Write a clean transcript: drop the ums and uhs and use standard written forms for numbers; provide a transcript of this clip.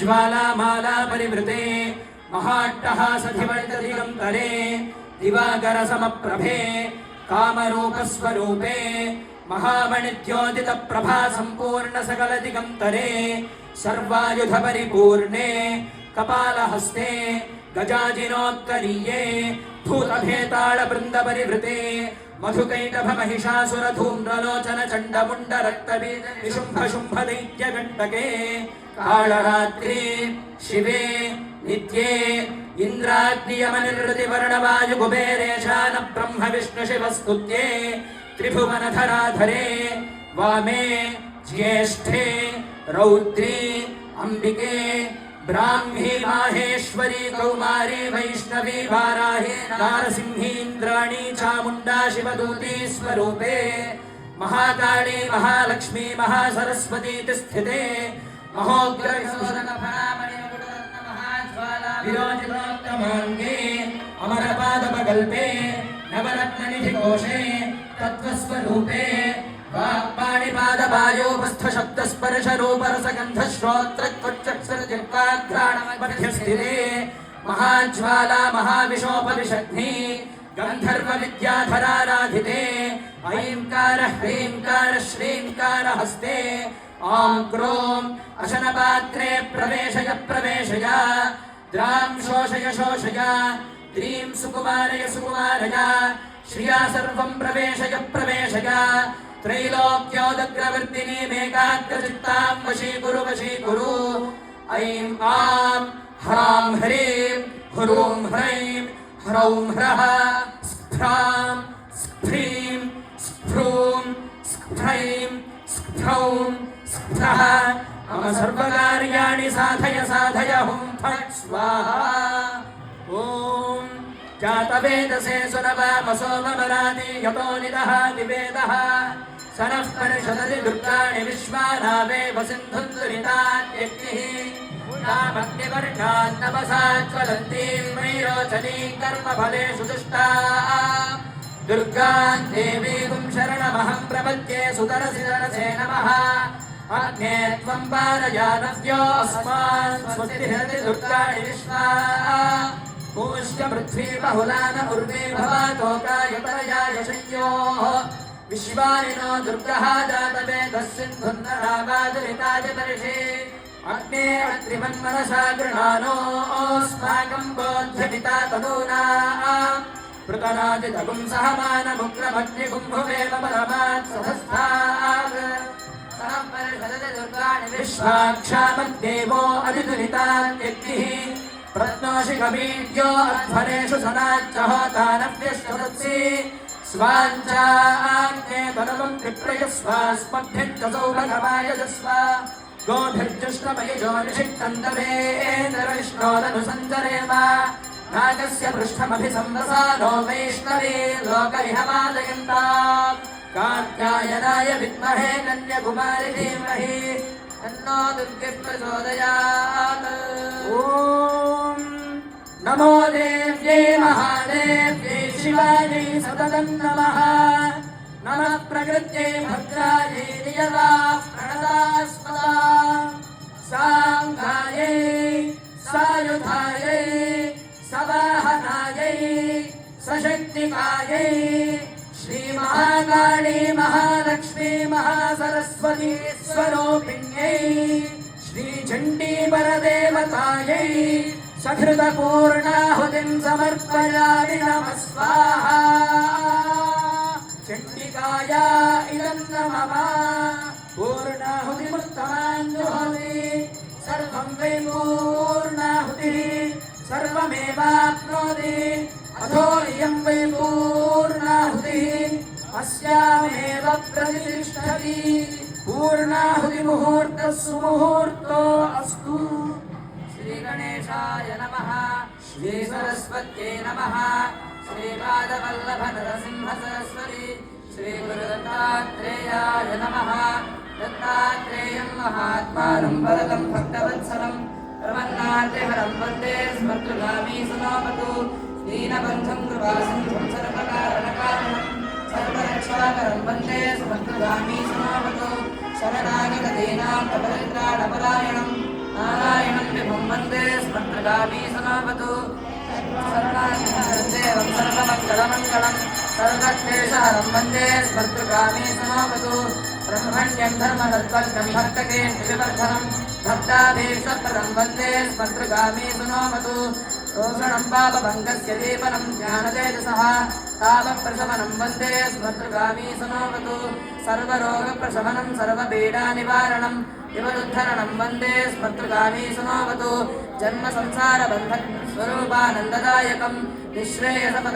ज्वालामाला परिवृते महाट्टहासधिवल्तदिगन्तरे दिवाकरसमप्रभे कामरूपस्वरूपे महामणिद्योतितप्रभा सम्पूर्णसकलदिगन्तरे सर्वायुधपरिपूर्णे कपालहस्ते गजाजिनोत्तरीये भूतभेतालवृन्दपरिवृते मधुकैटभमहिषासुरधूम्रलोचन चण्डमुण्डरक्तबीज निशुम्भशुम्भदैत्यकण्टके कालरात्रि शिवे नित्ये इन्द्राग्नियमनिर्वृतिवर्णवायुकुबेरेशान ब्रह्म विष्णुशिवस्तुत्ये त्रिभुवनधराधरे वामे ज्येष्ठे रौद्री अम्बिके ब्राह्मी माहेश्वरी कौमारी वैष्णवी वाराही नारसिंहीन्द्राणी चामुण्डा शिवदूती स्वरूपे महाकाली महालक्ष्मी महासरस्वती स्थिते विरोचितोत्तमाङ्गे अमरपादपकल्पे नवरत्ननिधिकोशे तत्त्वस्वरूपे वाक्पाणिपादबायोपस्थशब्दस्पर्शरूपरसगन्धश्रोत्रत्वच्चक्षुर्जिह्वाघ्राणमध्यस्थिते महाज्वाला महाविशोपविषग्नि गन्धर्वविद्याधराराधिते ऐङ्कार ह्रीङ्कार श्रीङ्कार हस्ते ॐ क्रों अशनपात्रे प्रवेशय प्रवेशय द्रां शोषय शोषय द्रीं सुकुमारय सुकुमारय श्रिया सर्वं प्रवेशय प्रवेशय त्रैलोक्योदग्रवर्तिनीमेकाग्रचित्तां वशीकुरु वशीकुरु ऐं आं ह्रां ह्रीं ह्रूं ह्रैं ह्रौं ह्रः स्फ्रां स्फ्रीं स्फ्रूं स्फ्रैं स्फ्रौं स्फ्रः मम सर्वकार्याणि साधय साधय हुं फट् स्वाहा ॐ जातवेदसे सुनवामसो ममराति यतो निदः दिवेदः सनः परिषदति दुर्गाणि विश्वानावेव सिन्धुन्दुरितात्यग्निः नामग्निवर्णान्नवसाज्वलन्तीं वैरोचनीं कर्मफलेषु दुष्टा दुर्गां देवीं शरणमहं प्रपद्ये सुतरसि तरसे नमः अग्ने त्वं पारयानव्योऽस्मान् स्वस्तिर्हति दुर्गाणि विश्वा पूष्य पृथ्वी बहुलान उर्वे भवातोकायतरया यशयोः विश्वानि नो दुर्गः जातवेदः सिन्धुन्नरावादुरिताय परिषे अग्ने अत्रिमन्मनसा गृणानोऽस्माकं बोध्यपिता तनूना पृतनादितगुं सहमानमुग्रभग्निगुम्भुवेव परमात् सधस्थात् विश्वाक्षामद्देवो अधिदुरितात्यग्निः प्रत्नोषिकवीर्यो अध्वरेषु सनाच्चहोतानव्यश्वदत्सि स्वाञ्चाग्ने तनवं विप्रयस्वास्मभ्यञ्चसौ भगवायजस्व गोभिर्जुष्टमयिजो निषिक्तन्तवेन्द्रविष्णोरनुसञ्चरेम नागस्य पृष्ठमभिसंवसानो वैष्णवे लोकविहमादयन्ताम् कात्यायनाय विद्महे कन्याकुमारी धीमहि तन्नो दुर्गे प्रचोदयात् ॐ नमो देव्यै महादेव्यै शिवायै सततं नमः नमः प्रकृत्यै भद्रायै नियताः प्रणतास्मदा साङ्गायै सायुधायै सवाहनायै सशक्तिकायै श्रीमहाकाली महालक्ष्मी महासरस्वती स्वरूपिण्यै श्रीचण्डी परदेवतायै सकृतपूर्णाहुतिं समर्पयामि नमः स्वाहा चण्डिकाया इदं नमः पूर्णाहुतिमुत्तमां जुहोति सर्वं वै पूर्णाहुतिः सर्वमेवाप्नोति अथो इयं वै पूर्णाहुतिः अस्यामेव प्रतिष्ठति पूर्णाहुतिमुहूर्तः सुमुहूर्तो अस्तु श्रीगणेशाय नमः श्रीसरस्वत्यै नमः श्रीपादवल्लभनरसिंहसरस्वती श्रीगुरुदत्तात्रेयाय नमः दत्तात्रेयं महात्मानं वरदं भक्तवत्सलं प्रपन्नार्तिहरं वन्दे स्मर्तुगामी सुनोमतु दीनबन्धुं कृपासिन्धुं सर्वकारणकारणं सर्वरक्षाकरं वन्दे स्मर्तुगामी सुनोमतु शरणागतदीनां प्रपरित्राणपरायणं नारायणं विभुं वन्दे स्मर्तगामी समावतु सर्वदेवं सर्वमङ्गलमङ्गलं सर्वक्लेशहरं वन्दे स्मर्तगामी समावतु ब्रह्मण्यं धर्मतत्त्वज्ञं भक्तके विवर्धनं भक्ताभीष्टप्रदं वन्दे स्मर्तगामी समावतु रोषणं पापभङ्गस्य दीपनं ज्ञानतेजसः तापप्रशमनं वन्दे स्मर्तगामी समावतु सर्वरोगप्रशमनं सर्वपीडानिवारणं विवरुद्धरणं वन्दे स्मर्तगामी समावतु जन्म संसारबन्धस्वरूपानन्ददायकं निःश्रेयसपदं